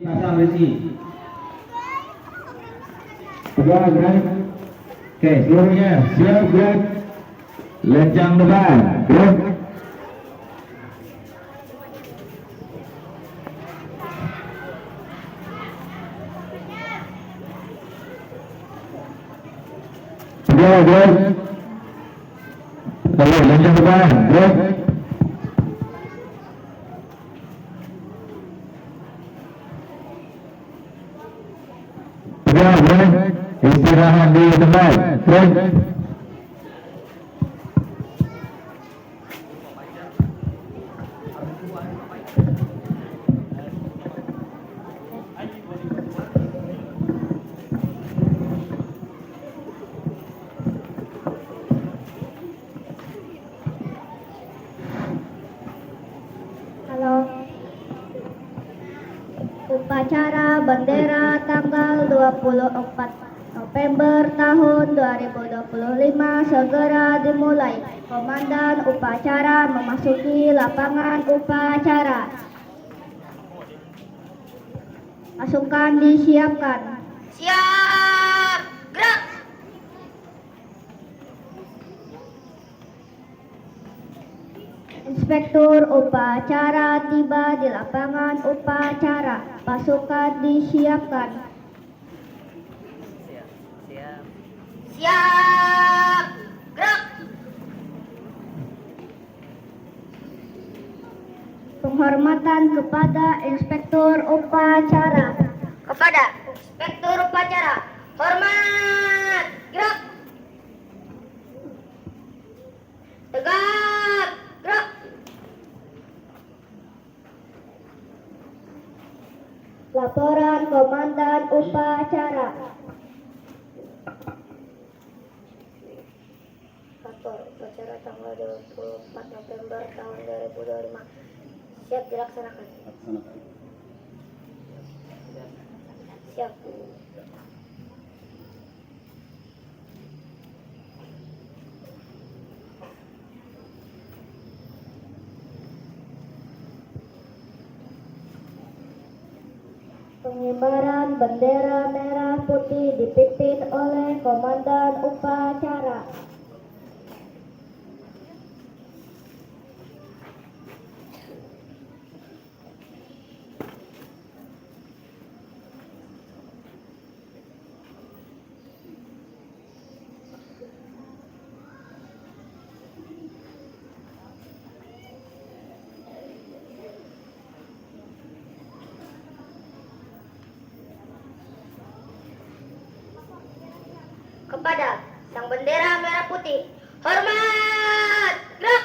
pasang besi. Kedua gerak. Oke, seluruhnya siap gerak. Lencang depan, gerak. Kedua gerak. Lalu lencang depan, gerak. Kedua gerak. Istirahat di tempat, gerak. Upacara bendera tanggal 24 November tahun 2025 segera dimulai. Komandan upacara memasuki lapangan upacara. Pasukan disiapkan. Siap, gerak. Inspektur upacara tiba di lapangan upacara. Pasukan disiapkan. Siap, gerak. Penghormatan kepada Inspektur upacara. Kepada Inspektur upacara, hormat, gerak. Tegak, gerak. Laporan Komandan upacara. Kantor upacara tanggal 24 November tahun 2025 siap dilaksanakan. Siap. Pengibaran bendera merah putih dipimpin oleh Komandan upacara. Kepada sang bendera merah putih, hormat, gerak.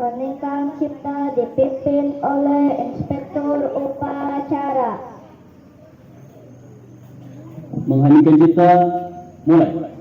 Peningkatan cipta dipimpin oleh Inspektur Upacara. Mengheningkan cipta, mulai.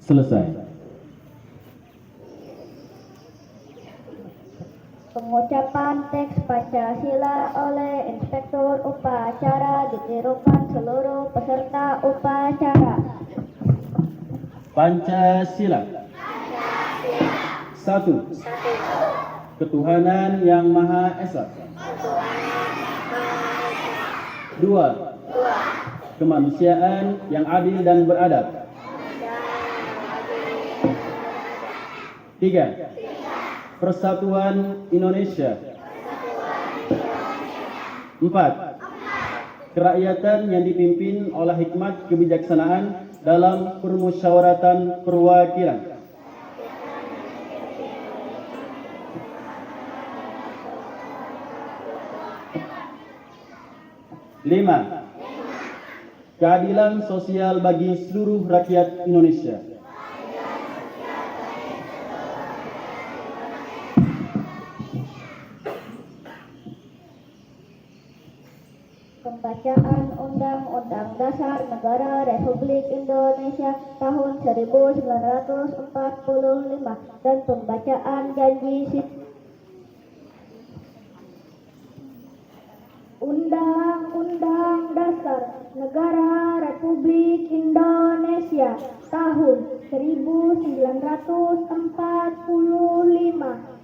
Selesai. Pengucapan teks Pancasila oleh Inspektur Upacara ditirukan seluruh peserta upacara. Pancasila. Satu. Ketuhanan Yang Maha Esa. Dua. Kemanusiaan yang adil dan beradab. Tiga. Persatuan Indonesia. Empat. Kerakyatan yang dipimpin oleh hikmat kebijaksanaan dalam permusyawaratan perwakilan. Lima. Keadilan sosial bagi seluruh rakyat Indonesia. Pembacaan Undang-Undang Dasar Negara Republik Indonesia tahun 1945 dan pembacaan janji Undang-Undang Dasar Negara Republik Indonesia tahun 1945.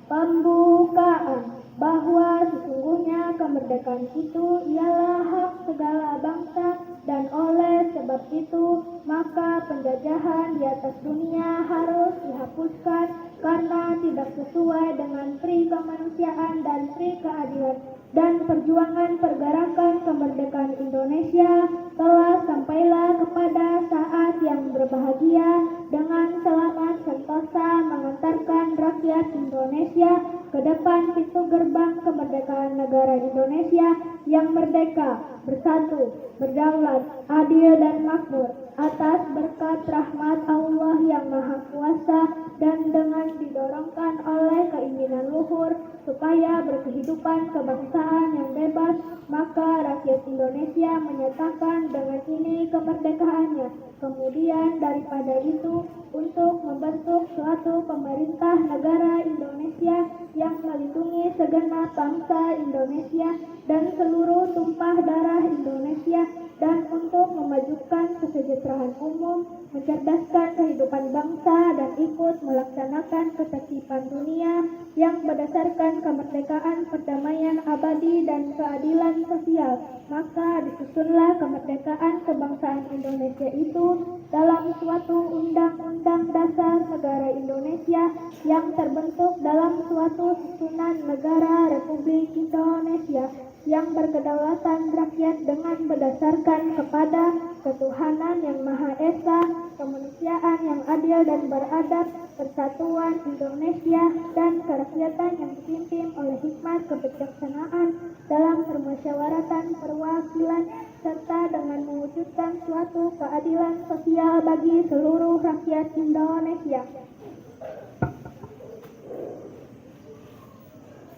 Pembukaan bahwa sesungguhnya kemerdekaan itu ialah hak segala bangsa dan oleh sebab itu maka penjajahan di atas dunia harus dihapuskan karena tidak sesuai dengan pri kemanusiaan dan pri keadilan, dan perjuangan pergerakan kemerdekaan Indonesia telah sampailah kepada saat yang berbahagia dengan selamat sentosa mengantarkan rakyat Indonesia ke depan pintu gerbang kemerdekaan negara Indonesia yang merdeka, bersatu, berdaulat, adil dan makmur atas berkat rahmat Allah yang Maha Kuasa dan dengan didorongkan oleh keinginan luhur supaya berkehidupan kebangsaan yang bebas, maka rakyat Indonesia menyatakan dengan ini kemerdekaannya. Kemudian daripada itu, untuk membentuk suatu pemerintah negara Indonesia yang melindungi segenap bangsa Indonesia dan seluruh tumpah darah Indonesia, dan untuk memajukan kesejahteraan umum, mencerdaskan kehidupan bangsa dan ikut melaksanakan ketertiban dunia yang berdasarkan kemerdekaan, perdamaian abadi dan keadilan sosial. Maka disusunlah kemerdekaan kebangsaan Indonesia itu dalam suatu Undang-Undang Dasar Negara Indonesia yang terbentuk dalam suatu susunan negara Republik Indonesia yang berkedaulatan rakyat dengan berdasarkan kepada ketuhanan yang Maha Esa, kemanusiaan yang adil dan beradab, persatuan Indonesia, dan kerakyatan yang dipimpin oleh hikmat kebijaksanaan dalam permusyawaratan perwakilan, serta dengan mewujudkan suatu keadilan sosial bagi seluruh rakyat Indonesia.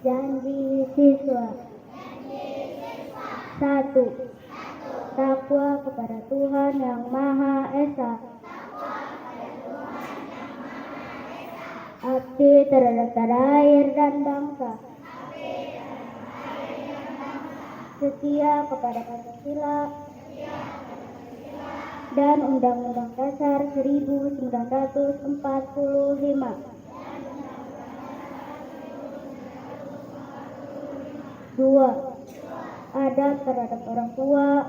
Janji siswa. 1. Takwa kepada Tuhan Yang Maha Esa. Abdi terhadap tanah air dan bangsa. Setia kepada Pancasila dan Undang-Undang Dasar 1945. 2. Adab terhadap orang tua,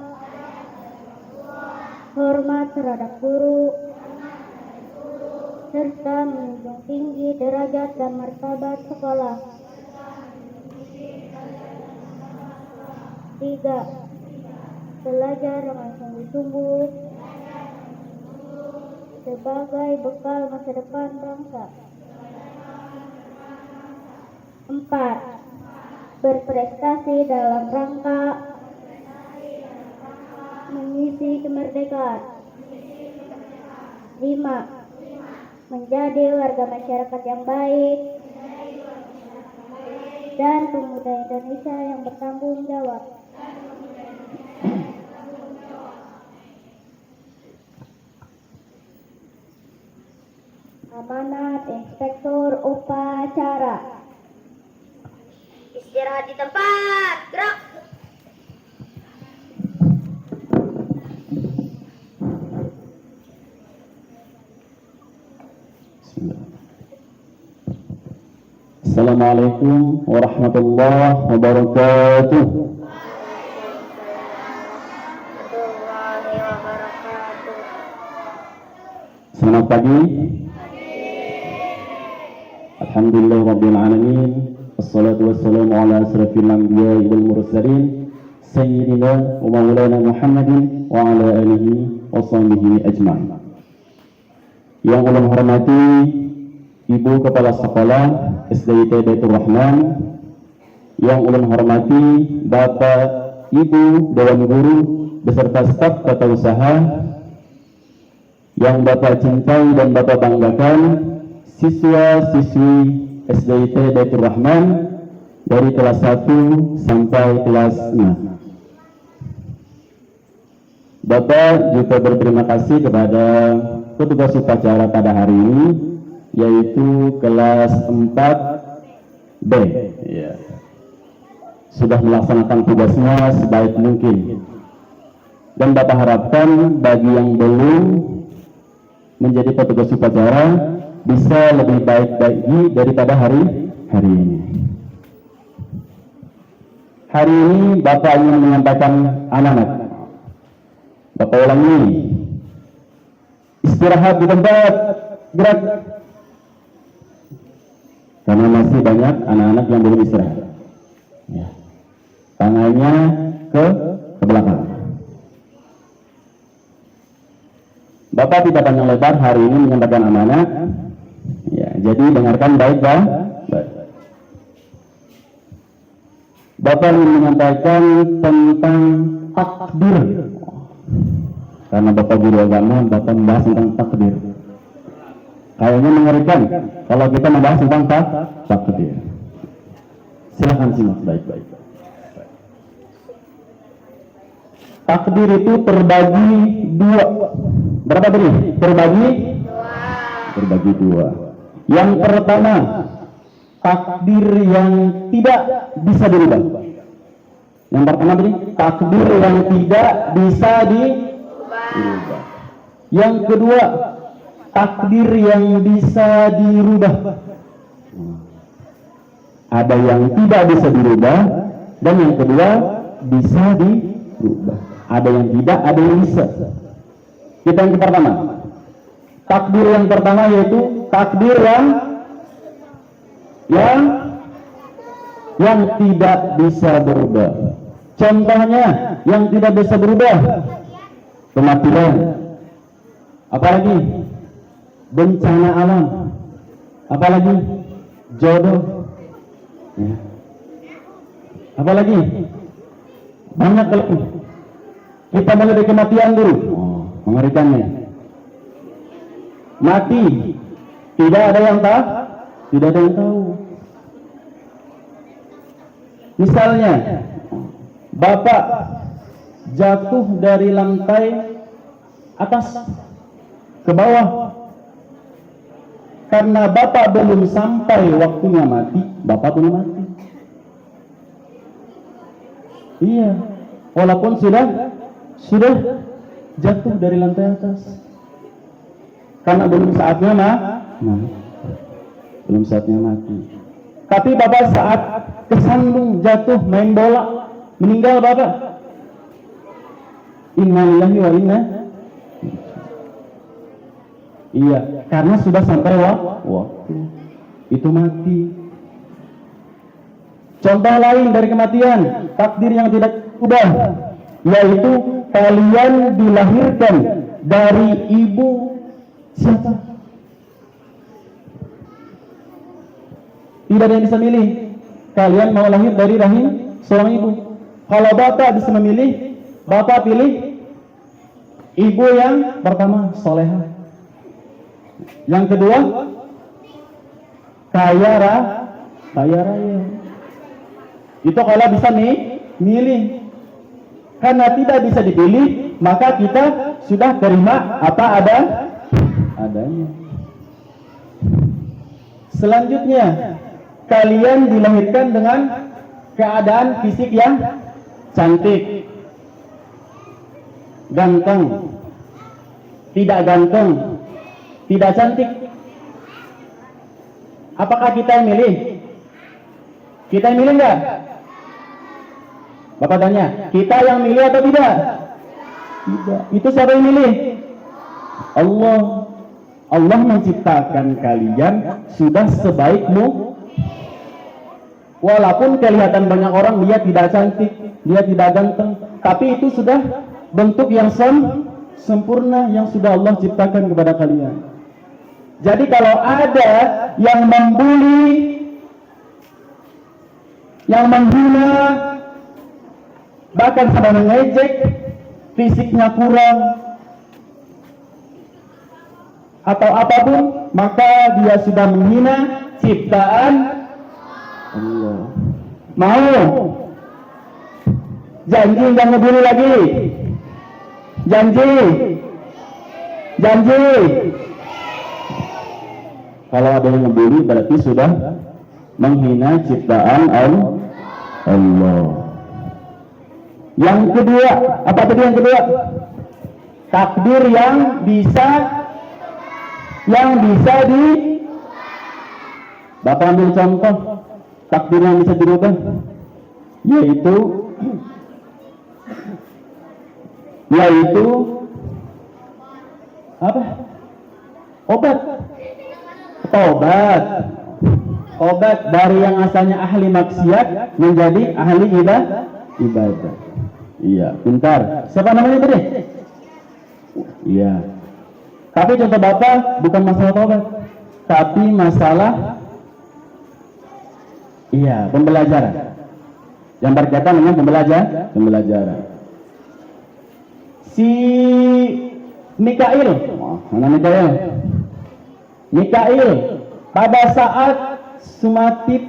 hormat terhadap guru, serta menjunjung tinggi derajat dan martabat sekolah. 3. Belajar dengan sungguh-sungguh sebagai bekal masa depan bangsa. 4. Berprestasi dalam rangka mengisi kemerdekaan. 5. Menjadi warga masyarakat yang baik dan pemuda Indonesia yang bertanggung jawab. Amanat Inspektur Upacara. Istirahat di tempat. Gerak. Assalamualaikum warahmatullahi wabarakatuh. Warahmatullahi wabarakatuh. Selamat pagi. Alhamdulillah rabbil alamin. Wassalatu wassalamu ala asrafil anbiya'i wal mursalin sayyidina wa maulana Muhammadin wa ala alihi wa sahbihi ajma'in. Yang ulun hormati Ibu Kepala Sekolah SDIT Baitur Rahman, yang ulun hormati Bapak Ibu Dewan Guru beserta staf tata usaha, yang Bapak cintai dan Bapak banggakan, siswa-siswi SDIT Baitur Rahman dari kelas 1 sampai kelas 6. Bapak juga berterima kasih kepada petugas upacara pada hari ini, yaitu kelas 4B, ya, sudah melaksanakan tugasnya sebaik mungkin. Dan Bapak harapkan bagi yang belum menjadi petugas upacara bisa lebih baik lagi daripada hari ini. Hari ini Bapak ingin menyampaikan amanat. Bapak ulangi. Istirahat di tempat, gerak. Karena masih banyak anak-anak yang belum istirahat. Ya. Tangannya ke belakang. Bapak tidak panjang lebar hari ini menyampaikan amanat. Ya, jadi dengarkan baik-baik. Bapak ingin menyampaikan tentang takdir. Karena Bapak guru agama, Bapak membahas tentang takdir. Kayaknya mengerikan kalau kita membahas tentang takdir. Silahkan simak baik-baik. Takdir itu terbagi dua. Berapa tadi? Terbagi dua. Yang pertama, takdir yang tidak bisa dirubah. Yang pertama tadi, takdir yang tidak bisa dirubah. Yang kedua, takdir yang bisa dirubah. Ada yang tidak bisa dirubah, dan yang kedua bisa dirubah. Ada yang tidak, ada yang bisa. Kita yang pertama. Takdir yang pertama yaitu takdir yang tidak bisa berubah. Contohnya yang tidak bisa berubah, kematian. Apalagi bencana alam. Apalagi jodoh. Ya. Apalagi banyak lagi. Kita mulai kematian dulu. Oh, mengerikannya. Mati, tidak ada yang tahu. Misalnya, Bapak jatuh dari lantai atas ke bawah, karena Bapak belum sampai waktunya mati, Bapak belum mati. Iya, walaupun sudah jatuh dari lantai atas, karena belum saatnya belum saatnya mati. Tapi Bapak saat kesandung jatuh main bola, meninggal Bapak. Innalillahi wa inna. Iya, karena sudah sampai waktu itu mati. Contoh lain dari kematian, takdir yang tidak ubah, yaitu kalian dilahirkan dari ibu siapa? Tidak ada yang bisa milih. Kalian mau lahir dari rahim seorang ibu. Kalau Bapak bisa memilih, Bapak pilih ibu yang pertama solehah, yang kedua kaya raya. Itu kalau bisa nih milih. Karena tidak bisa dipilih, maka kita sudah terima apa adanya. Selanjutnya, kalian dilahirkan dengan keadaan fisik yang cantik, ganteng, tidak ganteng, tidak cantik. Apakah kita yang milih? Kita yang milih enggak? Bapak tanya, kita yang milih atau tidak? Tidak. Itu siapa yang milih? Allah. Allah menciptakan kalian sudah sebaikmu. Walaupun kelihatan banyak orang dia tidak cantik, dia tidak ganteng, tapi itu sudah bentuk yang sempurna yang sudah Allah ciptakan kepada kalian. Jadi kalau ada yang membuli, yang menghina, bahkan sampai mengejek, fisiknya kurang atau apapun, maka dia sudah menghina ciptaan Allah. Mau janji jangan ngebully lagi, janji. Kalau ada yang ngebully berarti sudah menghina ciptaan Allah. Yang kedua, apa tadi yang kedua? Takdir yang bisa di Bapak ambil contoh takdir yang bisa dirubah, yaitu apa? Obat dari yang asalnya ahli maksiat menjadi ahli ibadah. Iya, pintar. Siapa namanya tadi? Iya. Tapi contoh Bapak bukan masalah tobat, tapi masalah pembelajaran. Yang berkaitan dengan pembelajaran. Si Mikail, mana Mikail pada saat sumatip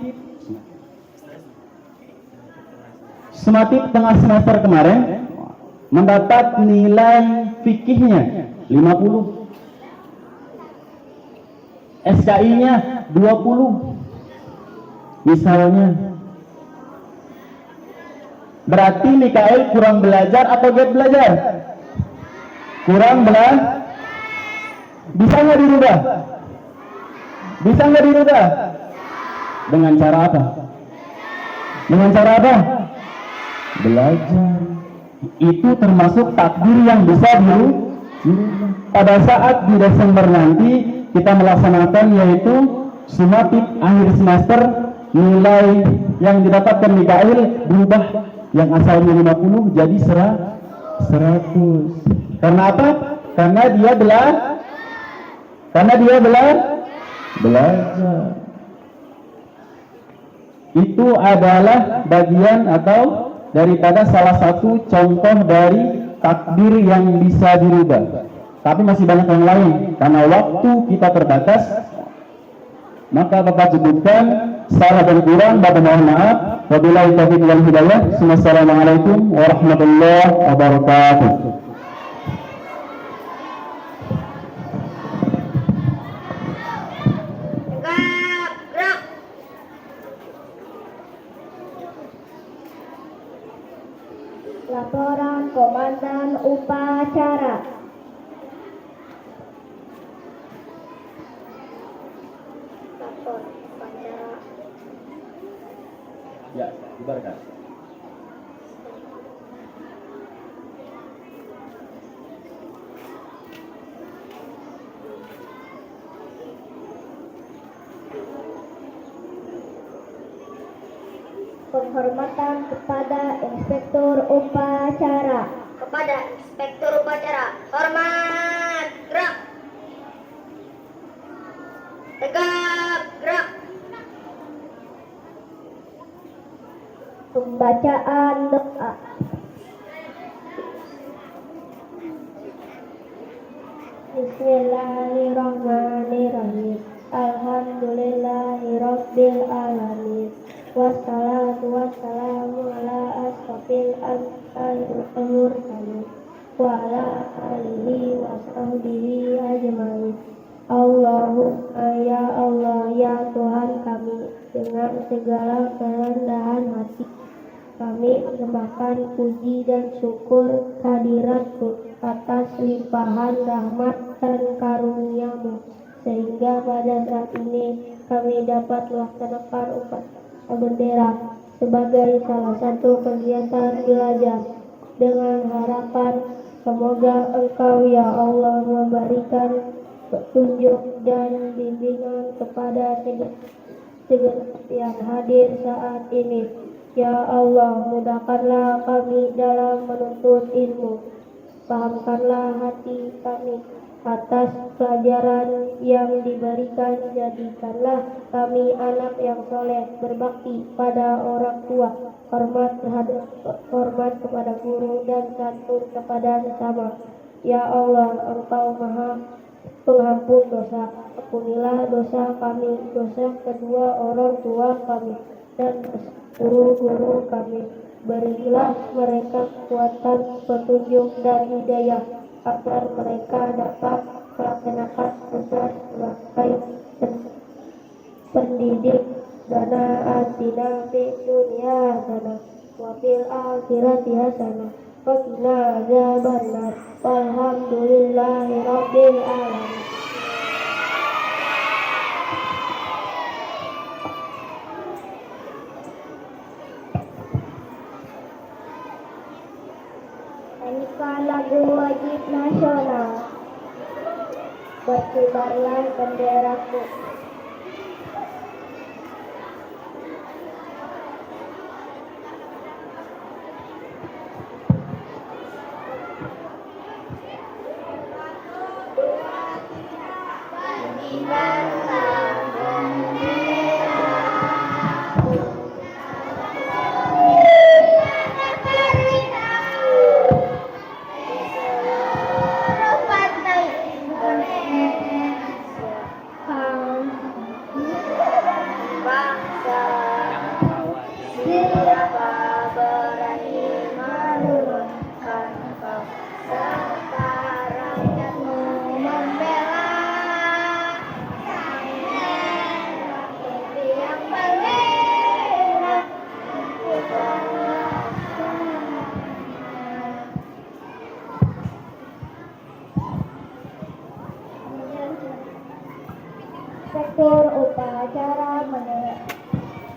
tengah semester kemarin mendapat nilai fikihnya 50, SKI-nya 20 misalnya. Berarti Mikail kurang belajar atau giat belajar? Kurang belajar. Bisa nggak dirubah? Dengan cara apa? Belajar. Itu termasuk takdir yang bisa dirubah. Pada saat di Desember nanti kita melaksanakan yaitu sumatip akhir semester, nilai yang didapatkan Mikail berubah, yang asalnya 50 jadi 100. Karena apa? Karena dia belajar. Itu adalah bagian atau daripada salah satu contoh dari takdir yang bisa dirubah. Tapi masih banyak yang lain, karena waktu kita terbatas. Maka Bapak sebutkan salah dan kurang, Bapak mohon maaf. Wabillahi taufiq wal hidayah. Wassalamualaikum warahmatullahi wabarakatuh. Tegap, gerak. Laporan Komandan Upacara. Lapor upacara. Ya, bubarkan. Penghormatan kepada Inspektur Upacara. Kepada Inspektur Upacara. Hormat, gerak. Tegap, gerak. Pembacaan doa. Bismillahirrahmanirrahim. Alhamdulillahirabbil alamin. Wassalatu wassalamu ala asrofil mursalin wa ala alihi wa sahbihi ajmain. Allahumma ya Allah ya Tuhan kami, dengan segala kerendahan hati kami menyembahkan puji dan syukur kehadirat-Mu atas limpahan rahmat dan karunia-Mu, sehingga pada saat ini kami dapat melaksanakan upacara bendera sebagai salah satu kegiatan belajar, dengan harapan semoga Engkau ya Allah memberikan petunjuk dan bimbingan kepada segenap yang hadir saat ini. Ya Allah, mudahkanlah kami dalam menuntut ilmu, pahamkanlah hati kami atas pelajaran yang diberikan, jadikanlah kami anak yang soleh, berbakti pada orang tua, hormat kepada guru, dan santun kepada sesama. Ya Allah, Engkau Maha Pengampun dosa, ampunilah dosa kami, dosa kedua orang tua kami, dan guru-guru kami. Berilah mereka kekuatan, petunjuk, dan hidayah agar mereka dapat melaksanakan tugas sebagai pendidik. Dana atina fid dunya hasanah wa fil akhirati hasanah wa qina adzabannar. Walhamdulillahirabbil alamin. Nyanyikan lagu wajib nasional. Berkibarlah benderaku.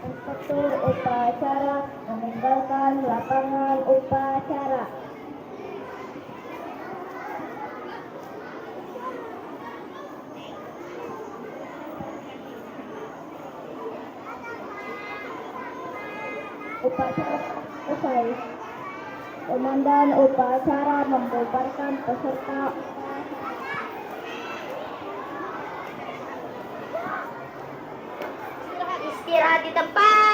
Inspektur upacara meninggalkan lapangan upacara. Upacara selesai. Komandan upacara membubarkan peserta. Istirahat di tempat.